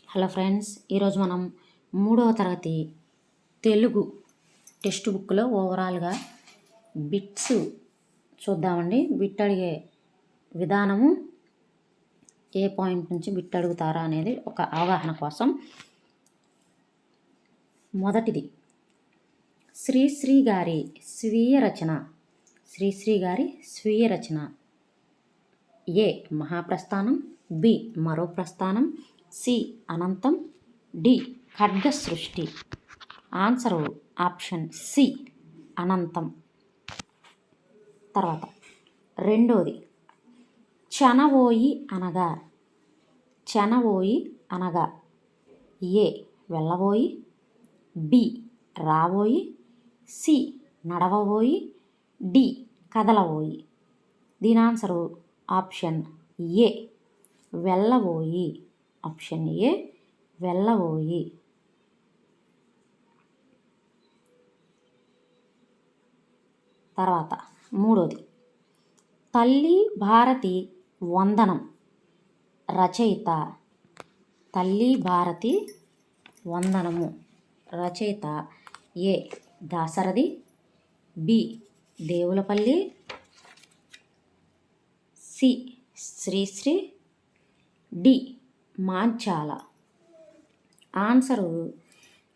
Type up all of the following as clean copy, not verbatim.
Hello friends, ఈరోజు మనం 3వ తరగతి తెలుగు టెక్స్ట్ బుక్లో ఓవరాల్గా బిట్స్ చూద్దామండి. బిట్ అడిగే విధానము, ఏ పాయింట్ నుంచి బిట్ అడుగుతారా అనేది ఒక అవగాహన కోసం. మొదటిది శ్రీశ్రీ గారి స్వీయ రచన. శ్రీశ్రీ గారి స్వీయ రచన. ఏ మహాప్రస్థానం, బి మరో ప్రస్థానం, సి అనంతం, డి ఖడ్గ సృష్టి. ఆన్సరు ఆప్షన్ సి అనంతం. తర్వాత రెండోది చనవోయి అనగా. చనవోయి అనగా ఏ వెళ్ళబోయి, బి రాబోయి, సి నడవబోయి, డి కదలబోయి. దీని ఆన్సరు ఆప్షన్ ఏ వెళ్ళబోయి. ఆప్షన్ ఏ వెళ్ళబోయి. తర్వాత మూడోది తల్లి భారతి వందనం. రచయిత. తల్లి భారతి వందనము రచయిత A Dasarathi, B Devulapalli, C Sri Sri, D Manchala. Answer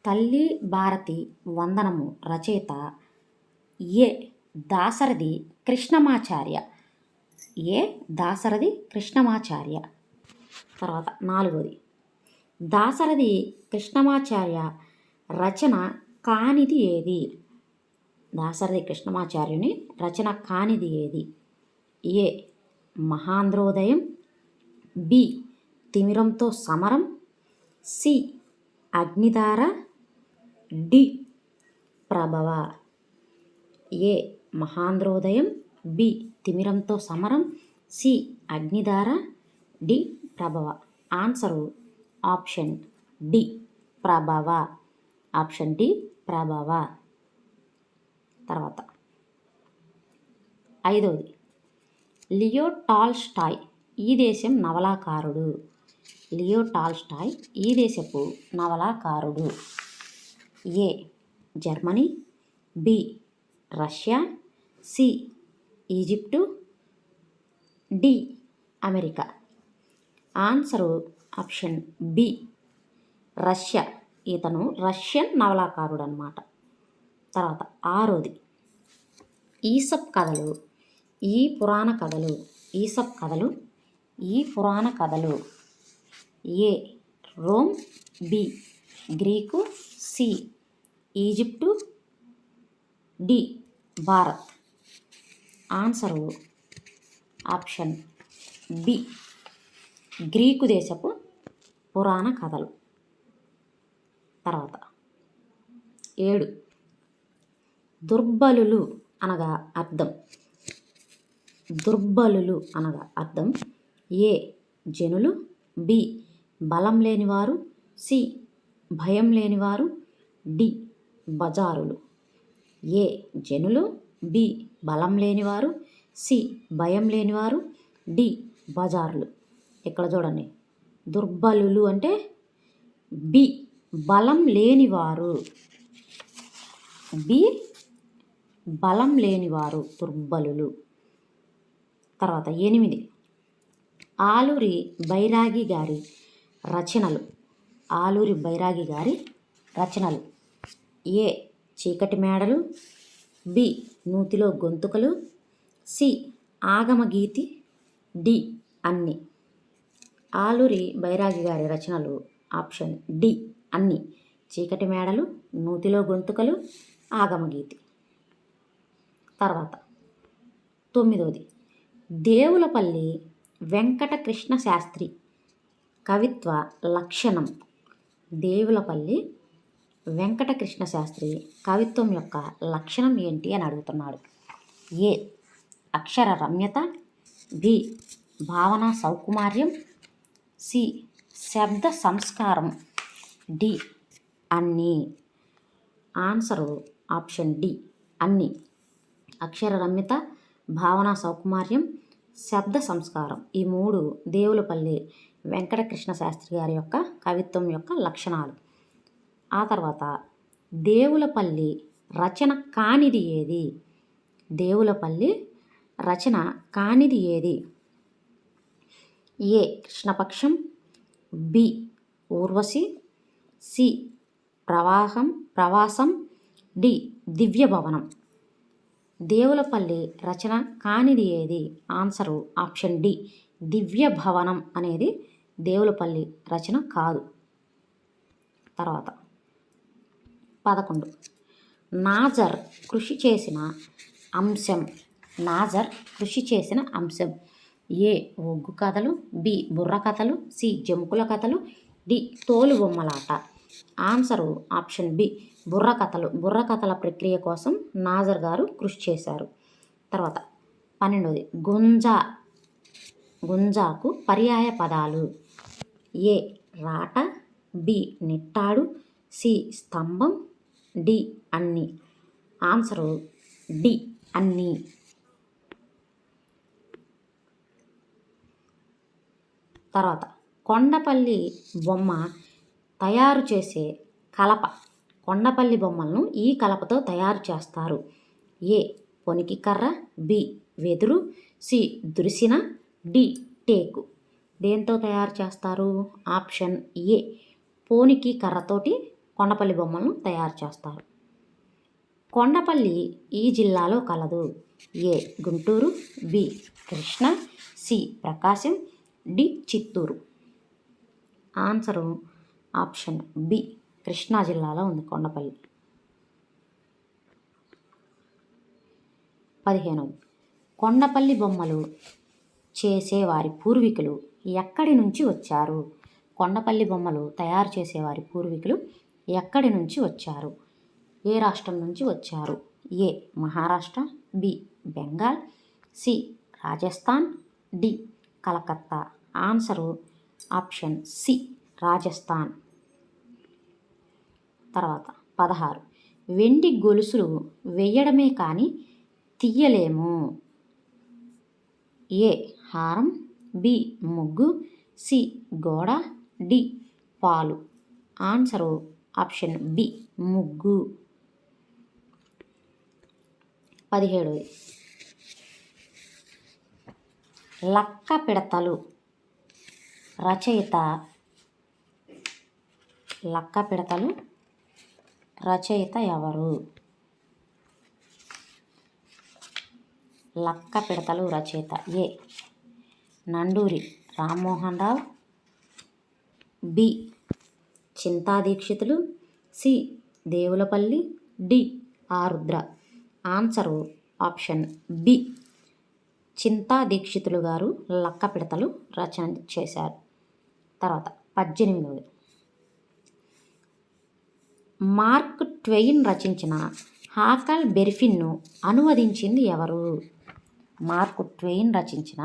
తల్లి భారతి వందనము రచయిత ఏ దాశరథి కృష్ణమాచార్య. ఏ దాశరథి కృష్ణమాచార్య. తర్వాత నాలుగోది దాశరథి కృష్ణమాచార్య రచన కానిది ఏది. దాశరథి కృష్ణమాచార్యుని రచన కానిది ఏది. ఏ మహాంధ్రోదయం, బి తిమిరంతో సమరం, సి అగ్నిధార, డి ప్రభవ. ఏ మహాంధ్రోదయం, బి తిమిరంతో సమరం, సి అగ్నిధార, డి ప్రభవ. ఆన్సరు ఆప్షన్ డి ప్రభవ. ఆప్షన్ డి ప్రభవ. తర్వాత ఐదవది లియో టాల్స్టాయ్ ఈ దేశం నవలాకారుడు. లియో టాల్స్టాయ్ ఈ దేశపు నవలాకారుడు. A Germany, B Russia, C Egypt, D America. Answer option B Russia. ఇతను రష్యన్ నవలాకారుడు అన్నమాట. తర్వాత ఆరోది ఈసప్ కథలు ఈ పురాణ కథలు. ఈసప్ కథలు ఈ పురాణ కథలు. A Rome, B Greek, C Egypt, D Bharat. Answer option B Greek దేశపు పురాణ కథలు. తర్వాత 7 దుర్బలులు అనగా అర్థం. దుర్బలులు అనగా అర్థం. ఏ జనులు, బి బలం లేనివారు, సి భయం లేనివారు, డి బజారులు. ఏ జనులు, బి బలం లేనివారు, సి భయం లేనివారు, డి బజారులు. ఇక్కడ చూడండి, దుర్బలులు అంటే బి బలం లేనివారు. బి బలం లేనివారు దుర్బలులు. తర్వాత 8 ఆలూరి బైరాగి గారి రచనలు. ఆలూరి బైరాగి గారి రచనలు. ఏ చీకటి మేడలు, బి నూతిలో గొంతుకలు, సి ఆగమగీతి, డి అన్ని. ఆలూరి బైరాగి గారి రచనలు ఆప్షన్ డి అన్ని. చీకటి మేడలు, నూతిలో గొంతుకలు, ఆగమగీతి. తర్వాత 9 దేవులపల్లి వెంకటకృష్ణ శాస్త్రి కవిత్వ లక్షణం. దేవులపల్లి వెంకటకృష్ణ శాస్త్రి కవిత్వం యొక్క లక్షణం ఏంటి అని అడుగుతున్నాడు. ఏ అక్షర రమ్యత, బి భావన సౌకుమార్యం, సి శబ్ద సంస్కారం, డి అన్నీ. ఆన్సరు ఆప్షన్ డి అన్నీ. అక్షర రమ్యత, భావన సౌకుమార్యం, శబ్ద సంస్కారం. ఈ 3 దేవులపల్లి వెంకటకృష్ణ శాస్త్రి గారి యొక్క కవిత్వం యొక్క లక్షణాలు. ఆ తర్వాత దేవులపల్లి రచన కానిది ఏది? దేవులపల్లి రచన కానిది ఏది? ఏ కృష్ణపక్షం, బి ఊర్వశి, సి ప్రవాసం, డి దివ్యభవనం. దేవులపల్లి రచన కానిది ఏది? ఆన్సరు ఆప్షన్ డి దివ్యభవనం అనేది దేవులపల్లి రచన కాదు. తర్వాత 11 నాజర్ కృషి చేసిన అంశం. ఏ ఒగ్గు కథలు, బి బుర్ర కథలు, సి జముకుల కథలు, డి తోలు బొమ్మలాట. ఆన్సరు ఆప్షన్ బి బుర్ర కథల ప్రక్రియ కోసం నాజర్ గారు కృషి చేశారు. తర్వాత 12 గుంజాకు పర్యాయ పదాలు. ఏ రాట, బి నిట్టాడు, సి స్తంభం, డి అన్ని. ఆన్సరు డి అన్ని. తర్వాత కొండపల్లి బొమ్మ తయారు చేసే కలప. కొండపల్లి బొమ్మలను ఈ కలపతో తయారు చేస్తారు. ఏ పొనికి కర్ర, బి వెదురు, సి దురిసిన, డి టేకు. దేంతో తయారు చేస్తారు? ఆప్షన్ ఏ పోనికి కర్రతోటి కొండపల్లి బొమ్మలను తయారు చేస్తారు. కొండపల్లి ఈ జిల్లాలో కలదు. A Guntur, B Krishna, C Prakasam, D Chittoor. Answer option B Krishna జిల్లాలో ఉంది కొండపల్లి. 15 కొండపల్లి బొమ్మలు చేసేవారి పూర్వీకులు ఎక్కడి నుంచి వచ్చారు? కొండపల్లి బొమ్మలు తయారు చేసేవారి పూర్వీకులు ఎక్కడి నుంచి వచ్చారు? ఏ రాష్ట్రం నుంచి వచ్చారు? A Maharashtra, B Bengal, C Rajasthan, D Calcutta. Answer option C Rajasthan. తర్వాత 16 వెండి గొలుసులు వేయడమే కానీ తీయలేము. ఏ హారం, బి ముగ్గు, సి గోడ, డి పాలు. ఆన్సరు ఆప్షన్ బి ముగ్గు. 17 లక్క పిడతలు రచయిత ఎవరు? లక్క పిడతలు రచయిత. ఏ Nanduri Rammohan Rao, B Chinta Dikshitulu, C Devulapalli, D ఆరుద్ర. Answer option B Chinta Dikshitulu గారు లక్క పిడతలు రచన చేశారు. తర్వాత 18 మార్క్ ట్వెయిన్ రచించిన హాకల్ బెర్ఫిన్ను అనువదించింది ఎవరు? మార్క్ ట్వెయిన్ రచించిన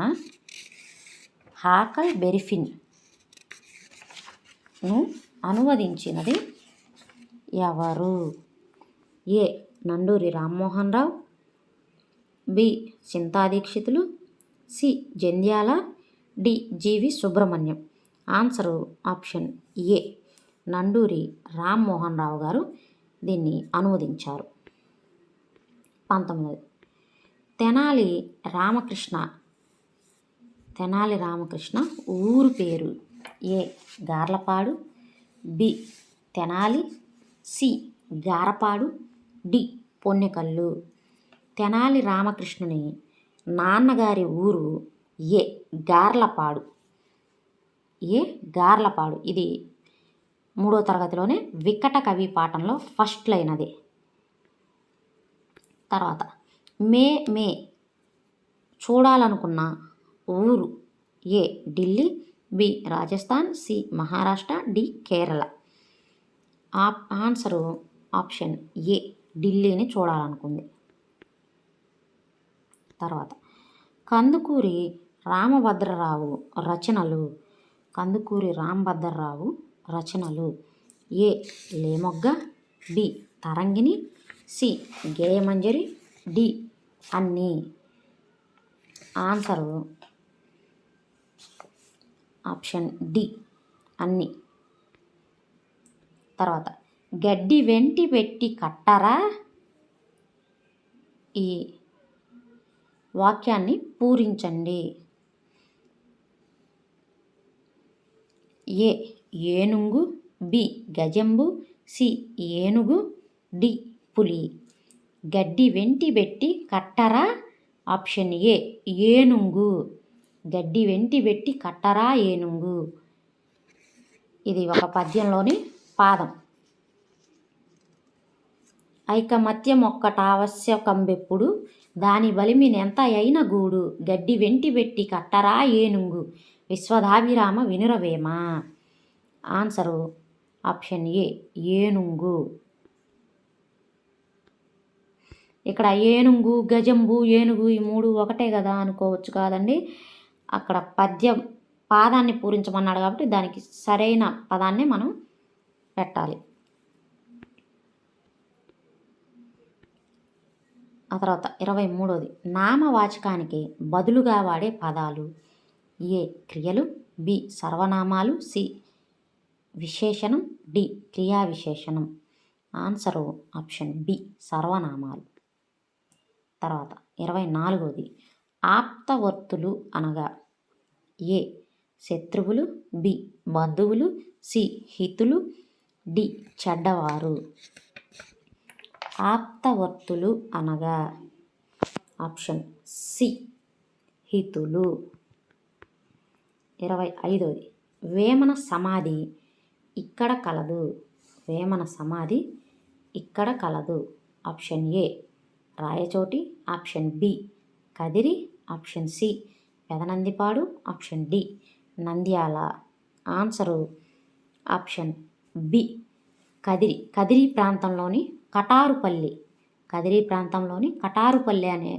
హాకల్ బెర్ఫిన్ను అనువదించినది ఎవరు? A Nanduri Rammohan Rao, B Chinta Dikshitulu, C Jandhyala, D G V Subrahmanyam. Answer option A Nanduri Rammohan Rao గారు దీన్ని అనువదించారు. 19 తెనాలి రామకృష్ణ ఊరు పేరు. A Garlapadu, B Tenali, C Garapadu, D Ponnekallu. Tenali రామకృష్ణుని నాన్నగారి ఊరు ఏ గార్లపాడు. ఇది 3వ తరగతిలోనే వికట కవి పాఠంలో ఫస్ట్ లైన్ అదే. తర్వాత మే చూడాలనుకున్న ఊరు. A Delhi, B Rajasthan, C Maharashtra, D Kerala. Answer option A ఢిల్లీని చూడాలనుకుంది. తర్వాత కందుకూరి రామభద్రరావు రచనలు. ఏ లేమొగ్గ, బి తరంగిణి, సి గేయమంజరి, డి అన్నీ. ఆన్సరు ఆప్షన్ డి అన్ని. తర్వాత గడ్డి వెంటి పెట్టి కట్టరా, ఈ వాక్యాన్ని పూరించండి. ఏ ఏనుగు, బి గజంబు, సి ఏనుగు, డి పులి. గడ్డి వెంటి పెట్టి కట్టరా, ఆప్షన్ ఏ ఏనుగు. గడ్డి వెంటి పెట్టి కట్టరా ఏనుగు. ఇది ఒక పద్యంలోని పాదం. ఐకమత్యం ఒక్కటావశ్యకంబెప్పుడు, దాని బలిమినెంత అయిన గూడు. గడ్డి వెంటి పెట్టి కట్టరా ఏనుగు, విశ్వదాభిరామ వినురవేమ. ఆన్సరు ఆప్షన్ ఏ ఏనుగు. ఇక్కడ ఏనుగు, గజంబు, ఏనుగు ఈ మూడు ఒకటే కదా అనుకోవచ్చు. కాదండి, అక్కడ పాదాన్ని పూరించమన్నాడు కాబట్టి దానికి సరైన పదాన్ని మనం పెట్టాలి. ఆ తర్వాత 23వది నామవాచకానికి బదులుగా వాడే పదాలు. ఏ క్రియలు, బి సర్వనామాలు, సి విశేషణం, డి క్రియా విశేషణం. ఆన్సరు ఆప్షన్ బి సర్వనామాలు. తర్వాత 24వది ఆప్తవర్తులు అనగా ఏ శత్రువులు, బి బంధువులు, సి హితులు, డి చెడ్డవారు. ఆప్తవర్తులు అనగా ఆప్షన్ సి హితులు. 25వది వేమన సమాధి ఇక్కడ కలదు. వేమన సమాధి ఇక్కడ కలదు. Option A Rayachoti, option B Kadiri, option C Pedanandipadu, option D Nandyal. Answer option B Kadiri. Kadiri ప్రాంతంలోని కటారుపల్లి అనే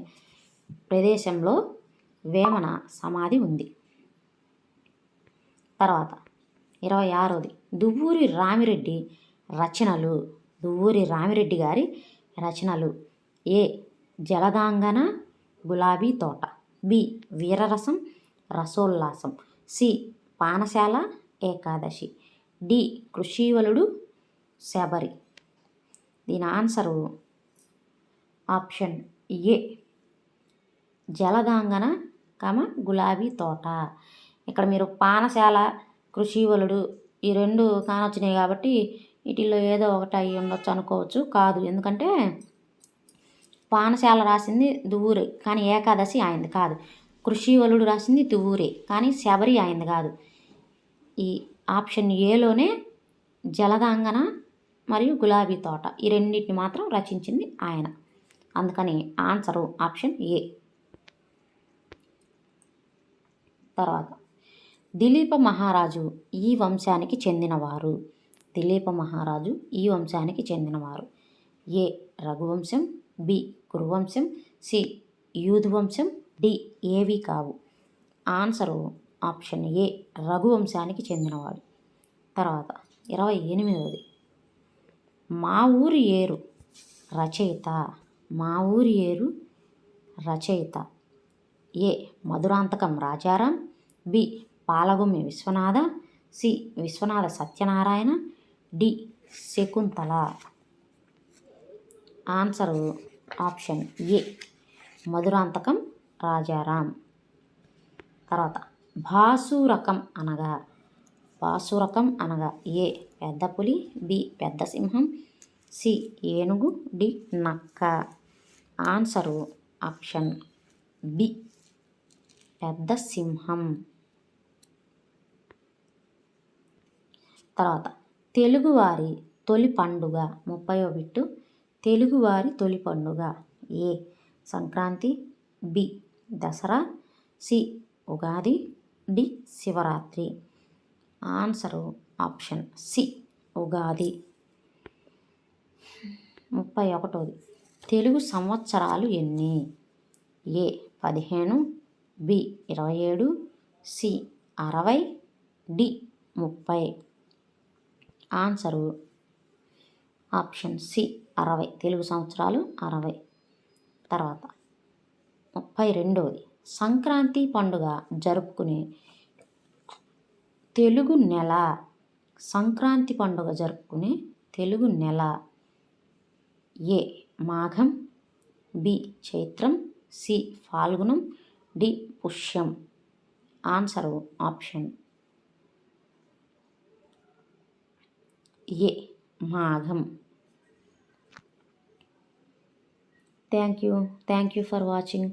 ప్రదేశంలో వేమన సమాధి ఉంది. తర్వాత 26వది దువ్వూరి రామిరెడ్డి రచనలు. దువ్వూరి రామిరెడ్డి గారి రచనలు. ఏ జలదాంగన గులాబీ తోట, బి వీరరసం రసోల్లాసం, సి పానశాల ఏకాదశి, డి కృషివలుడు శబరి. దీని ఆన్సరు ఆప్షన్ ఏ జలదాంగన గులాబీ తోట. ఇక్కడ మీరు పానశాల, కృషివలుడు ఈ రెండు కానొచ్చినాయి కాబట్టి వీటిల్లో ఏదో ఒకటి అయ్యి ఉండొచ్చు అనుకోవచ్చు. కాదు, ఎందుకంటే పానశాల రాసింది దువ్వూరే కానీ ఏకాదశి ఆయనది కాదు. కృషివలుడు రాసింది దువ్వూరే కానీ శబరి ఆయనది కాదు. ఈ ఆప్షన్ ఏలోనే జలదాంగన మరియు గులాబీ తోట ఈ రెండింటిని మాత్రం రచించింది ఆయన. అందుకని ఆన్సరు ఆప్షన్ ఏ. తర్వాత దిలీప మహారాజు ఈ వంశానికి చెందినవారు. దిలీప మహారాజు ఈ వంశానికి చెందినవారు. ఏ రఘువంశం, బి కురువంశం, సి యూధువంశం, డి ఏవి కావు. ఆన్సరు ఆప్షన్ ఏ రఘువంశానికి చెందినవాడు. తర్వాత 28వది మా ఊరి ఏరు రచయిత. మా ఊరి ఏరు రచయిత. A Madhurantakam Rajaram, B Palagummi Viswanatha, C Viswanatha Satyanarayana, D Shakuntala. Answer option A Madhurantakam Rajaram. తర్వాత భాసురకం అనగా ఏ పెద్ద పులి, బి పెద్ద సింహం, సి ఏనుగు, డి నక్క. ఆన్సరు ఆప్షన్ బి పెద్ద సింహం. తర్వాత తెలుగువారి తొలి పండుగ 30వ బిట్టు. తెలుగువారి తొలి పండుగ. A Sankranti, B Dasara, C Ugadi, D Shivaratri. Answer option C Ugadi. 31వది తెలుగు సంవత్సరాలు ఎన్ని. A 15, B 27, C 60, D 30. Answer option C 60 Telugu సంవత్సరాలు 60. తర్వాత 32వది సంక్రాంతి పండుగ జరుపుకునే తెలుగు నెల. సంక్రాంతి పండుగ జరుపుకునే తెలుగు నెల. ఏ మాఘం, బి చైత్రం, సి ఫాల్గుణం, డి పుష్యం. ఆన్సర్ ఆప్షన్ ఏ మాఘం. Thank you for watching.